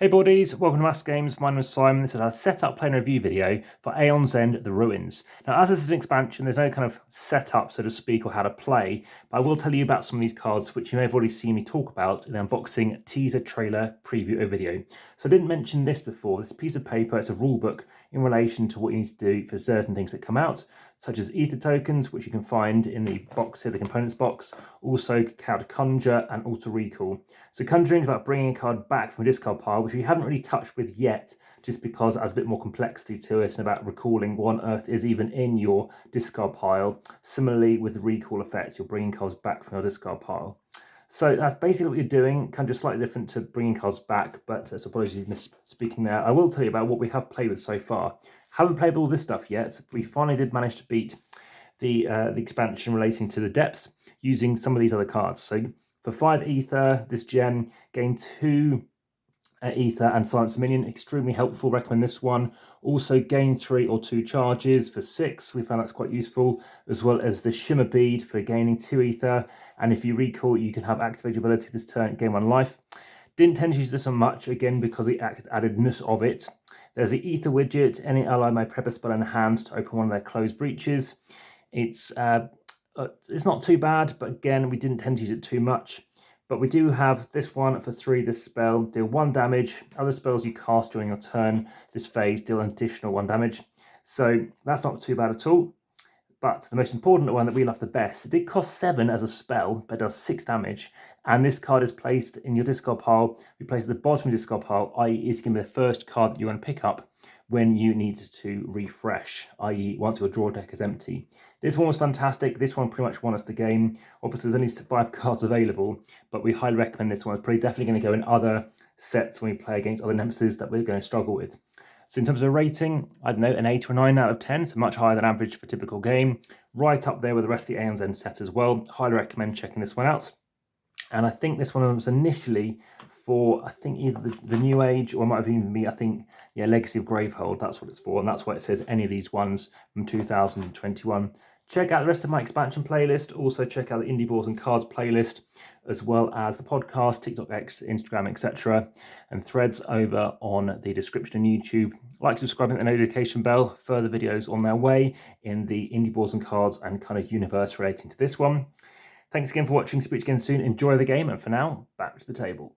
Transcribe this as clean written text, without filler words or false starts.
Hey boardies, welcome to AmassGames. My name is Simon. This is our setup play and review video for Aeon's End, The Ruins. Now, as this is an expansion, there's no kind of setup, so to speak, or how to play, but I will tell you about some of these cards, which you may have already seen me talk about in the unboxing teaser trailer preview video. So I didn't mention this before. This piece of paper, it's a rule book in relation to what you need to do for certain things that come out, such as ether tokens, which you can find in the box here, the components box, also how to conjure and auto recall. So conjuring is about bringing a card back from a discard pile, which we haven't really touched with yet, just because it has a bit more complexity to it and about recalling what on earth is even in your discard pile. Similarly with the recall effects, you're bringing cards back from your discard pile. So that's basically what you're doing, kind of slightly different to bringing cards back, but so apologies for misspeaking there. I will tell you about what we have played with so far. Haven't played all this stuff yet. We finally did manage to beat the expansion relating to the depths using some of these other cards. So for 5 ether, this gem gained 2 ether and silence minion, extremely helpful. Recommend this one. Also gain 3 or 2 charges for 6. We found that's quite useful, as well as the shimmer bead for gaining 2 ether. And if you recall, you can have activate your ability this turn, gain 1 life. Didn't tend to use this on much, again, because the addedness of it. There's the ether widget. Any ally may prep a spell in hand to open one of their closed breaches. It's not too bad, but again, we didn't tend to use it too much. But we do have this one for 3, this spell, deal 1 damage. Other spells you cast during your turn, this phase, deal an additional 1 damage. So that's not too bad at all. But the most important one that we love the best, it did cost 7 as a spell, but does 6 damage. And this card is placed in your discard pile. We place it at the bottom of the discard pile, i.e. it's going to be the first card that you want to pick up when you need to refresh, i.e. once your draw deck is empty. This one was fantastic. This one pretty much won us the game. Obviously, there's only 5 cards available, but we highly recommend this one. It's pretty definitely going to go in other sets when we play against other nemesis that we're going to struggle with. So in terms of rating, I don't know, an 8 or 9 out of 10, so much higher than average for a typical game. Right up there with the rest of the Aeon's End set as well. Highly recommend checking this one out. And I think this one was initially for, I think, either the New Age or it might have even been, I think, yeah, Legacy of Gravehold. That's what it's for, and that's why it says any of these ones from 2021. Check out the rest of my expansion playlist. Also check out the Indie Boards and Cards playlist, as well as the podcast, TikTok, X, Instagram, etc. and threads over on the description on YouTube. Like, subscribing, and the notification bell. Further videos on their way in the Indie Boards and Cards and kind of universe relating to this one. Thanks again for watching. Speak again soon. Enjoy the game, and for now, back to the table.